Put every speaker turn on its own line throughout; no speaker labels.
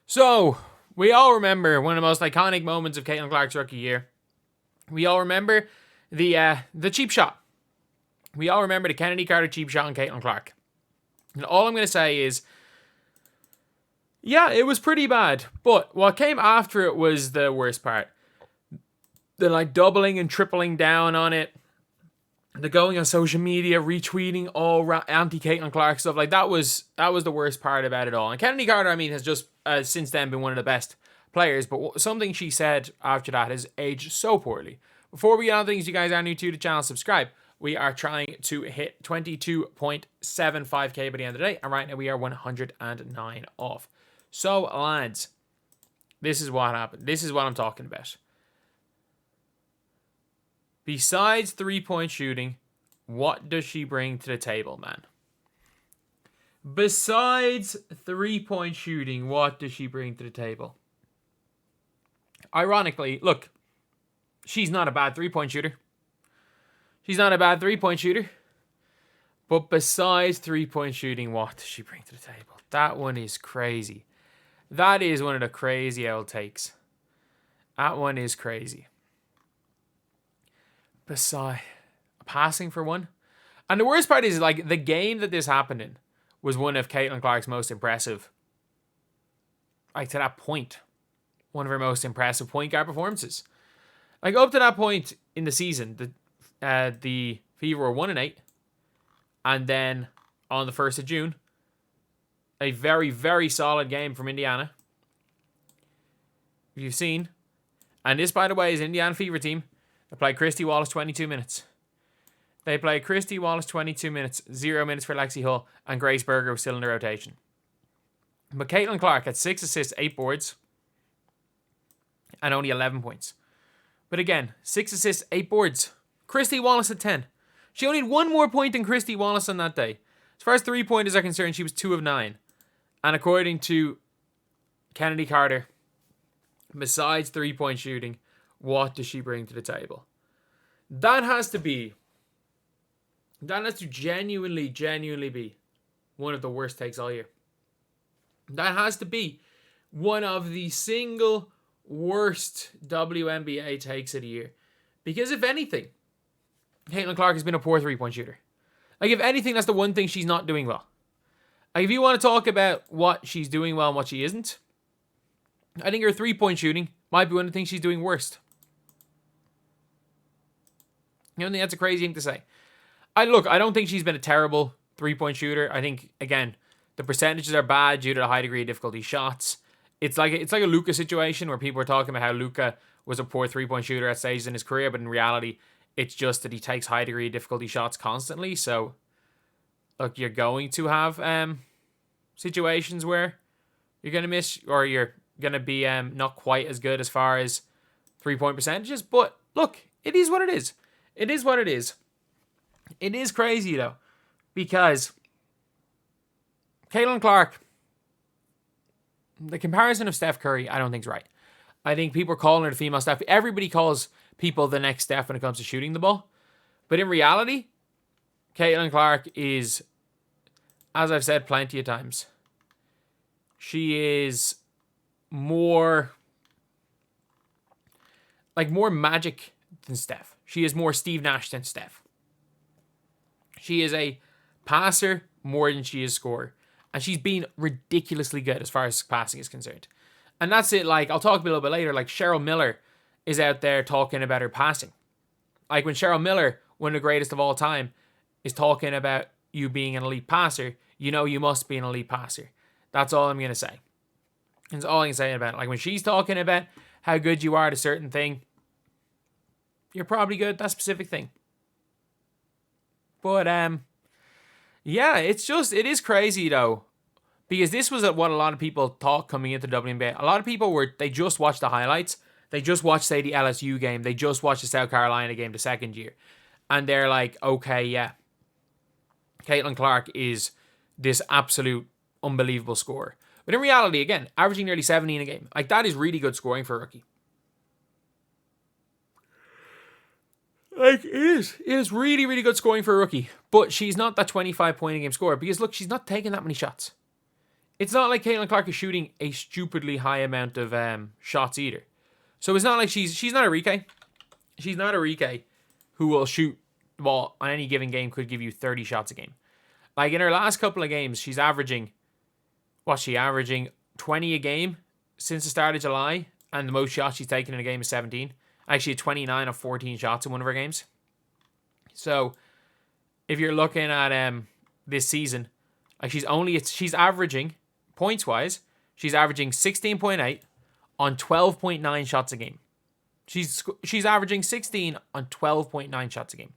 So, we all remember one of the most iconic moments of Caitlin Clark's rookie year. We all remember the cheap shot. We all remember the Kennedy Carter cheap shot on Caitlin Clark. And all I'm going to say is, yeah, it was pretty bad. But what came after it was the worst part. The doubling and tripling down on it. The going on social media, retweeting all anti-Caitlin Clark stuff. That was the worst part about it all. And Kennedy Carter, has just since then been one of the best players. But something she said after that has aged so poorly. Before we get on to things, you guys are new to the channel, subscribe. We are trying to hit 22.75k by the end of the day. And right now we are 109 off. So, lads, this is what happened. This is what I'm talking about. Besides three-point shooting, what does she bring to the table, man? Besides three-point shooting, what does she bring to the table? Ironically, look, she's not a bad three-point shooter. But besides three-point shooting, what does she bring to the table? That one is crazy. That is one of the crazy old takes. That one is crazy. Besides passing for one. And the worst part is, the game that this happened in was one of Caitlin Clark's most impressive, to that point, one of her most impressive point guard performances. Up to that point in the season, the Fever were 1-8. And then on the 1st of June, a very, very solid game from Indiana. You've seen. And this, by the way, is Indiana Fever team. They played Christy Wallace 22 minutes. 0 minutes for Lexi Hull, and Grace Berger was still in the rotation. But Caitlin Clark had 6 assists, 8 boards, and only 11 points. But again, 6 assists, 8 boards. Christy Wallace had 10. She only had 1 more point than Christy Wallace on that day. As far as 3-pointers are concerned, she was 2 of 9. And according to Kennedy Carter, besides 3-point shooting, what does she bring to the table? That has to genuinely be one of the worst takes all year. That has to be one of the single worst WNBA takes of the year. Because if anything, Caitlin Clark has been a poor 3-point shooter. If anything, that's the one thing she's not doing well. If you want to talk about what she's doing well and what she isn't, I think her 3-point shooting might be one of the things she's doing worst. I think that's a crazy thing to say. I don't think she's been a terrible 3-point shooter. I think, again, the percentages are bad due to the high degree of difficulty shots. It's like a Luka situation where people are talking about how Luka was a poor 3-point shooter at stages in his career, but in reality, it's just that he takes high degree of difficulty shots constantly. So, look, you're going to have situations where you're going to miss, or you're going to be not quite as good as far as 3-point percentages. But look, it is what it is. It is what it is. It is crazy, though, because Caitlin Clark, the comparison of Steph Curry, I don't think is right. I think people are calling her the female Steph. Everybody calls people the next Steph when it comes to shooting the ball. But in reality, Caitlin Clark is, as I've said plenty of times, she is more magic than Steph. She is more Steve Nash than Steph. She is a passer more than she is scorer. And she's been ridiculously good as far as passing is concerned. And that's it. I'll talk a little bit later. Cheryl Miller is out there talking about her passing. When Cheryl Miller, one of the greatest of all time, is talking about you being an elite passer, you must be an elite passer. That's all I'm going to say. That's all I can say about it. When she's talking about how good you are at a certain thing, you're probably good at that specific thing. But, yeah, it is crazy, though. Because this was what a lot of people thought coming into the WNBA. A lot of people they just watched the highlights. They just watched, say, the LSU game. They just watched the South Carolina game the second year. And they're like, okay, yeah. Caitlin Clark is this absolute unbelievable scorer. But in reality, again, averaging nearly 17 a game. That is really good scoring for a rookie. It is really, really good scoring for a rookie. But she's not that 25-point-a-game scorer. Because, look, she's not taking that many shots. it's not like Caitlin Clark is shooting a stupidly high amount of shots either. So it's not like she's not a Rike. She's not a Rike who will shoot the ball on any given game, could give you 30 shots a game. Like in her last couple of games, she's averaging, what's she averaging? 20 a game since the start of July, and the most shots she's taken in a game is 17. Actually, 29 of 14 shots in one of her games. So if you're looking at this season, like she's averaging, points wise, she's averaging 16.8 on 12.9 shots a game. She's averaging 16 on 12.9 shots a game,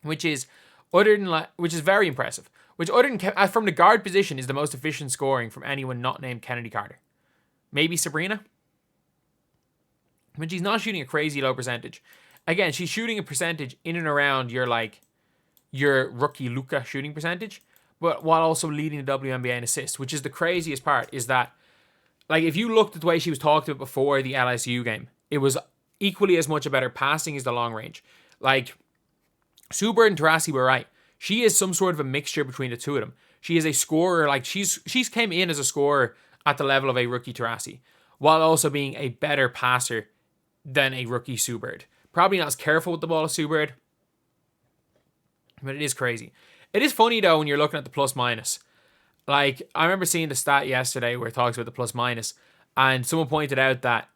which is very impressive. Which from the guard position is the most efficient scoring from anyone not named Chennedy Carter. Maybe Breanna, but she's not shooting a crazy low percentage. Again, she's shooting a percentage in and around your rookie Luka shooting percentage, but while also leading the WNBA in assists, which is the craziest part. Is that, like, if you looked at the way she was talked about before the LSU game, it was equally as much about her passing as the long range. Like, Steward and Taurasi were right. She is some sort of a mixture between the two of them. She is a scorer, like she's came in as a scorer at the level of a rookie Taurasi, while also being a better passer than a rookie Steward. Probably not as careful with the ball as Steward, but it is crazy. It is funny though when you're looking at the plus minus. Like, I remember seeing the stat yesterday where it talks about the plus minus, and someone pointed out that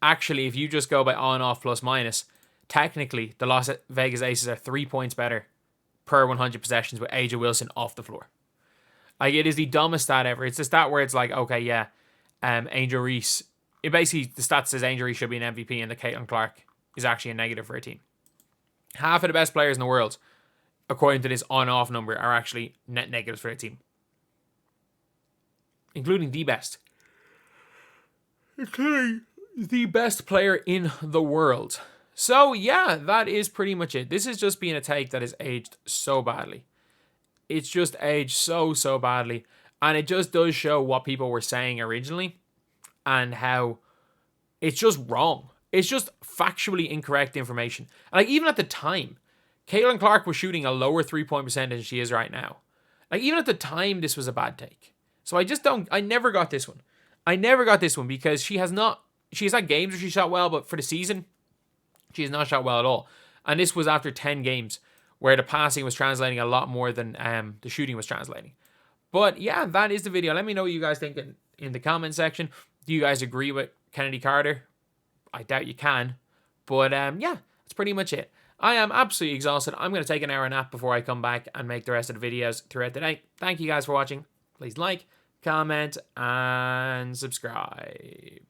actually if you just go by on-off plus minus, technically the Las Vegas Aces are 3 points better per 100 possessions with AJ Wilson off the floor. Like, it is the dumbest stat ever. It's a stat where it's like, okay, yeah, Angel Reese, it basically, the stat says Angel Reese should be an MVP and the Caitlin Clark is actually a negative for a team. Half of the best players in the world, according to this on-off number, are actually net negatives for a team. Including the best. Including the best player in the world. So, yeah, that is pretty much it. This has just been a take that has aged so badly. It's just aged so badly. And it just does show what people were saying originally and how it's just wrong. It's just factually incorrect information. Like, even at the time, Caitlin Clark was shooting a lower 3-point percentage than she is right now. Like, even at the time, this was a bad take. So I never got this one. I never got this one because she has had games where she shot well, but for the season, she has not shot well at all. And this was after 10 games where the passing was translating a lot more than the shooting was translating. But yeah, that is the video. Let me know what you guys think in the comment section. Do you guys agree with Chennedy Carter? I doubt you can. But yeah, that's pretty much it. I am absolutely exhausted. I'm going to take an hour nap before I come back and make the rest of the videos throughout the day. Thank you guys for watching. Please like, comment, and subscribe.